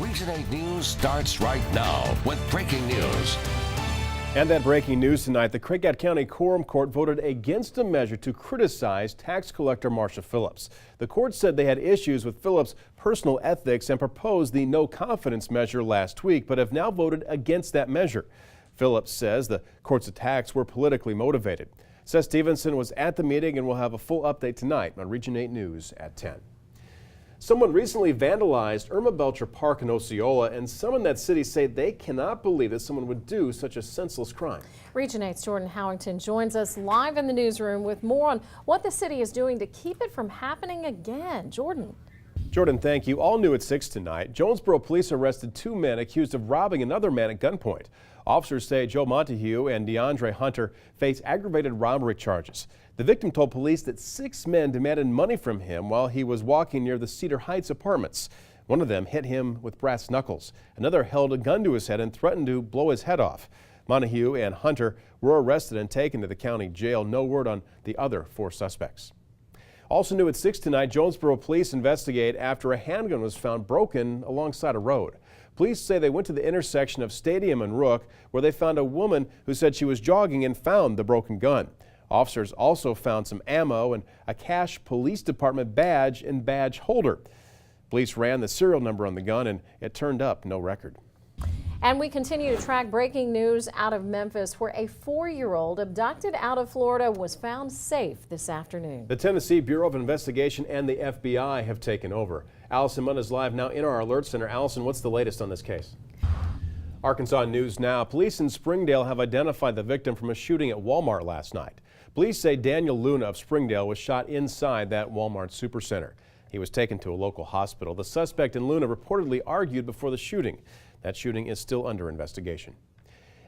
Region 8 News starts right now with breaking news. And that breaking news tonight, the Rickert County Quorum Court voted against a measure to criticize tax collector Marcia Phillips. The court said they had issues with Phillips' personal ethics and proposed the no confidence measure last week, but have now voted against that measure. Phillips says the court's attacks were politically motivated. Seth Stevenson was at the meeting and will have a full update tonight on Region 8 News at 10. Someone recently vandalized Irma Belcher Park in Osceola, and some in that city say they cannot believe that someone would do such a senseless crime. Region 8's Jordan Howington joins us live in the newsroom with more on what the city is doing to keep it from happening again. Jordan, thank you. All new at 6 tonight. Jonesboro police arrested 2 men accused of robbing another man at gunpoint. Officers say Joe Montague and DeAndre Hunter face aggravated robbery charges. The victim told police that 6 men demanded money from him while he was walking near the Cedar Heights apartments. One of them hit him with brass knuckles. Another held a gun to his head and threatened to blow his head off. Montague and Hunter were arrested and taken to the county jail. No word on the other 4 suspects. Also new at 6 tonight, Jonesboro police investigate after a handgun was found broken alongside a road. Police say they went to the intersection of Stadium and Rook, where they found a woman who said she was jogging and found the broken gun. Officers also found some ammo and a Cache Police Department badge and badge holder. Police ran the serial number on the gun and it turned up no record. And we continue to track breaking news out of Memphis, where a 4-year-old abducted out of Florida was found safe this afternoon. The Tennessee Bureau of Investigation and the FBI have taken over. Allison Munn is live now in our alert center. Allison, what's the latest on this case? Arkansas News Now. Police in Springdale have identified the victim from a shooting at Walmart last night. Police say Daniel Luna of Springdale was shot inside that Walmart supercenter. He was taken to a local hospital. The suspect and Luna reportedly argued before the shooting. That shooting is still under investigation.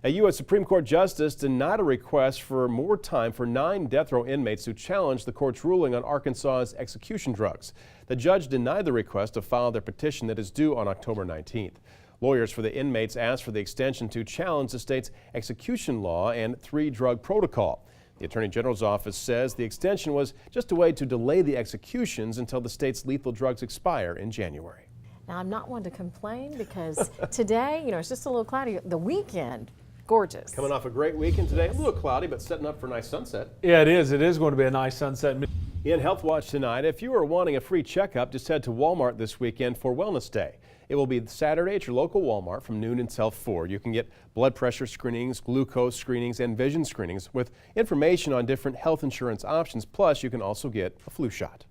A U.S. Supreme Court justice denied a request for more time for 9 death row inmates who challenged the court's ruling on Arkansas's execution drugs. The judge denied the request to file their petition that is due on October 19th. Lawyers for the inmates asked for the extension to challenge the state's execution law and 3-drug protocol. The Attorney General's office says the extension was just a way to delay the executions until the state's lethal drugs expire in January. Now, I'm not one to complain because today, it's just a little cloudy. The weekend, gorgeous. Coming off a great weekend today. A little cloudy, but setting up for a nice sunset. Yeah, it is. It is going to be a nice sunset. In Health Watch tonight, if you are wanting a free checkup, just head to Walmart this weekend for Wellness Day. It will be Saturday at your local Walmart from noon until 4. You can get blood pressure screenings, glucose screenings, and vision screenings with information on different health insurance options. Plus, you can also get a flu shot.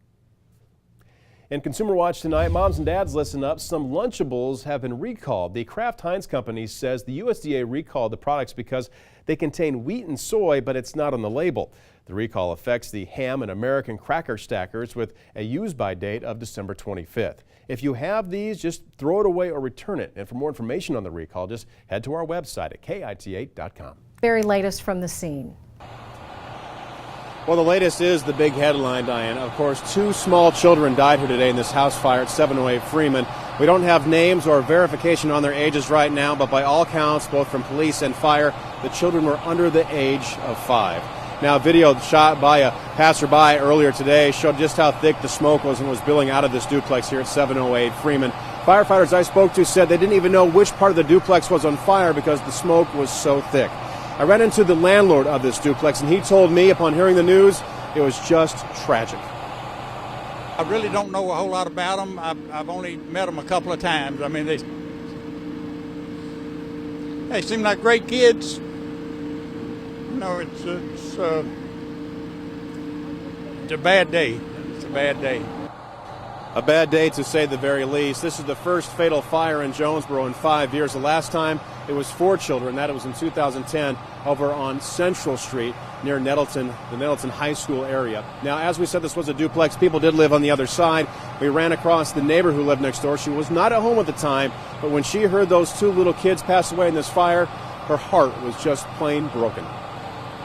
In Consumer Watch tonight, moms and dads, listen up. Some Lunchables have been recalled. The Kraft Heinz company says the USDA recalled the products because they contain wheat and soy, but it's not on the label. The recall affects the Ham and American Cracker Stackers with a use-by date of December 25th. If you have these, just throw it away or return it. And for more information on the recall, just head to our website at KIT8.com. Very latest from the scene. Well, the latest is the big headline, Diane. Of course, 2 small children died here today in this house fire at 708 Freeman. We don't have names or verification on their ages right now, but by all counts, both from police and fire, the children were under the age of 5. Now, video shot by a passerby earlier today showed just how thick the smoke was and was billowing out of this duplex here at 708 Freeman. Firefighters I spoke to said they didn't even know which part of the duplex was on fire because the smoke was so thick. I ran into the landlord of this duplex, and he told me upon hearing the news, it was just tragic. I really don't know a whole lot about them. I've only met them a couple of times. I mean, they seem like great kids. It's a bad day. It's a bad day. A bad day, to say the very least. This is the first fatal fire in Jonesboro in 5 years. The last time it was 4 children. That it was in 2010 over on Central Street near Nettleton, the Nettleton High School area. Now, as we said, this was a duplex. People did live on the other side. We ran across the neighbor who lived next door. She was not at home at the time, but when she heard those 2 little kids pass away in this fire, her heart was just plain broken.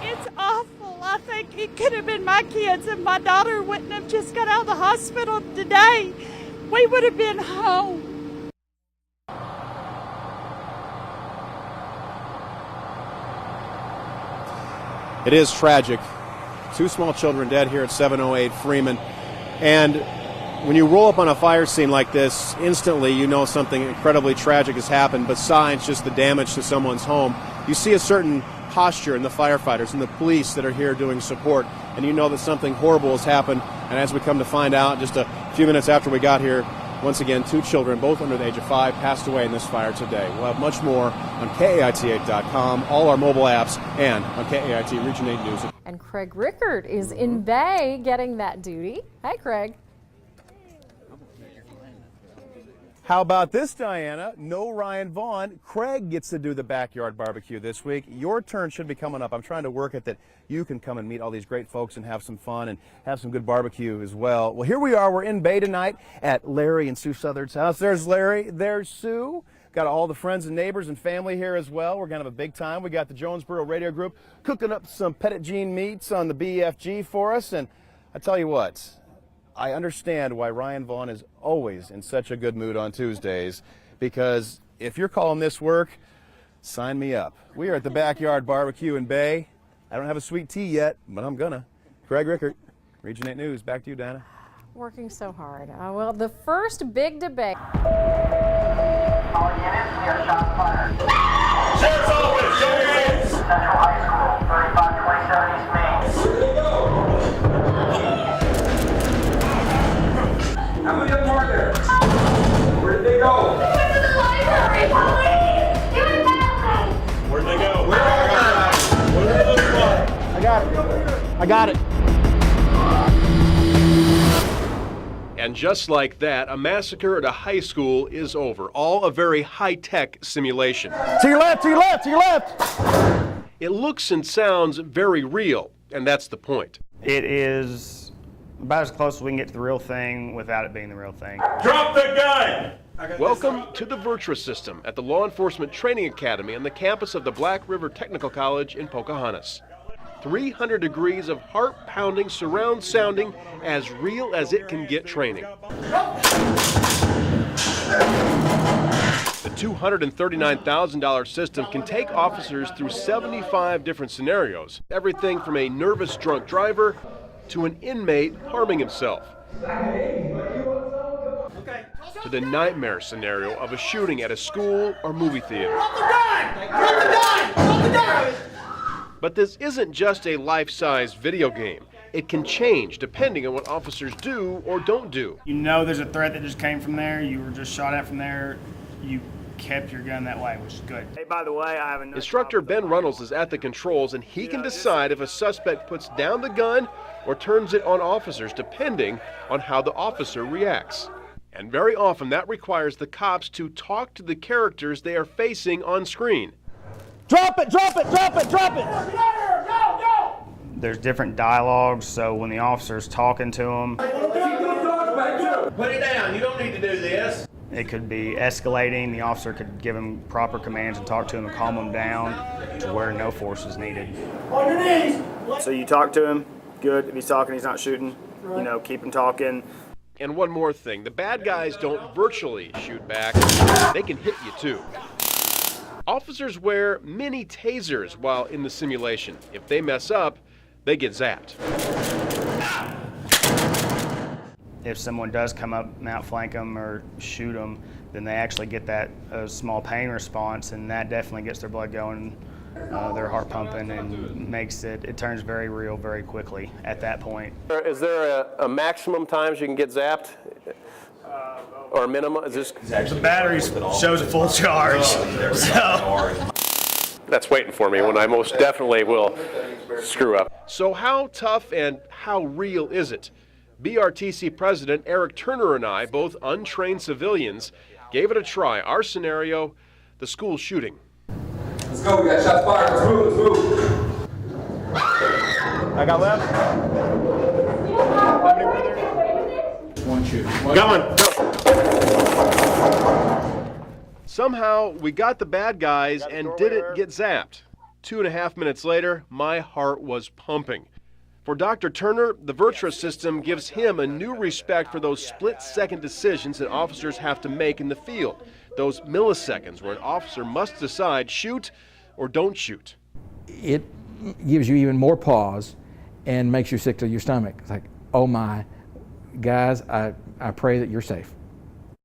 It's awful. I think it could have been my kids if my daughter wouldn't have just got out of the hospital today. We would have been home. It is tragic. 2 small children dead here at 708 Freeman. And When you roll up on a fire scene like this, instantly you know something incredibly tragic has happened besides just the damage to someone's home. You see a certain posture in the firefighters and the police that are here doing support, and you know that something horrible has happened. And as we come to find out, just a few minutes after we got here, once again, 2 children, both under the age of 5, passed away in this fire today. We'll have much more on KAIT8.com, all our mobile apps, and on KAIT Region 8 News. And Craig Rickert is in Bay getting that duty. Hi, Craig. How about this, Diana? No Ryan Vaughn. Craig gets to do the backyard barbecue this week. Your turn should be coming up. I'm trying to work it that you can come and meet all these great folks and have some fun and have some good barbecue as well. Well, here we are. We're in Bay tonight at Larry and Sue Southard's house. There's Larry. There's Sue. Got all the friends and neighbors and family here as well. We're going to have a big time. We got the Jonesboro Radio Group cooking up some Petit Jean meats on the BFG for us. And I tell you what, I understand why Ryan Vaughn is always in such a good mood on Tuesdays, because if you're calling this work, sign me up. We are at the Backyard Barbecue in Bay. I don't have a sweet tea yet, but I'm gonna. Craig Rickert, Region 8 News. Back to you, Dana. Working so hard. Well, the first big debate. All units, we have shots fired. Sheriff's Office, show your hands! Central High School, 3527 East Main. Where did they go? How many of them are there? Where did they go? They went to the library, police! Give it back! Where did they go? Where are they? What do they look like? I got it. And just like that, a massacre at a high school is over. All a very high-tech simulation. To your left, to your left, to your left! It looks and sounds very real, and that's the point. It is about as close as we can get to the real thing without it being the real thing. Drop the gun! Welcome to the Virtua system at the Law Enforcement Training Academy on the campus of the Black River Technical College in Pocahontas. 300 degrees of heart-pounding, surround-sounding, as real as it can get training. The $239,000 system can take officers through 75 different scenarios, everything from a nervous drunk driver to an inmate harming himself, to the nightmare scenario of a shooting at a school or movie theater. Drop the gun! Drop the gun! Drop the gun! But this isn't just a life-size video game. It can change depending on what officers do or don't do. You know there's a threat that just came from there, you were just shot at from there, you kept your gun that way, which is good. Hey, by the way, I have a Instructor Ben Runnels is at the controls, and he can decide if a suspect puts down the gun or turns it on officers, depending on how the officer reacts. And very often that requires the cops to talk to the characters they are facing on screen. Drop it, drop it, drop it, drop it! There's different dialogues, so when the officer's talking to them, Put it down, you don't need to do this. it could be escalating. The officer could give him proper commands and talk to him and calm him down to where no force is needed. On your knees! So you talk to him, good. If he's talking, he's not shooting, you know, keep him talking. And one more thing, the bad guys don't virtually shoot back, they can hit you too. Officers wear mini tasers while in the simulation. If they mess up, they get zapped. If someone does come up and outflank them or shoot them, then they actually get that small pain response, and that definitely gets their blood going, their heart pumping, and makes it turns very real very quickly at that point. Is there a maximum times you can get zapped? Or a minimum? Is this? The battery shows a full charge, so. That's waiting for me when I most definitely will screw up. So how tough and how real is it? BRTC President Eric Turner and I, both untrained civilians, gave it a try. Our scenario, the school shooting. Let's go, we got shots fired. Let's move, let's move. I got left. How many were there? One shoot. Going. Somehow, we got the bad guys and didn't get zapped. 2.5 minutes later, my heart was pumping. For Dr. Turner, the Virtua system gives him a new respect for those split-second decisions that officers have to make in the field. Those milliseconds where an officer must decide shoot or don't shoot. It gives you even more pause and makes you sick to your stomach. It's like, oh my, guys, I pray that you're safe.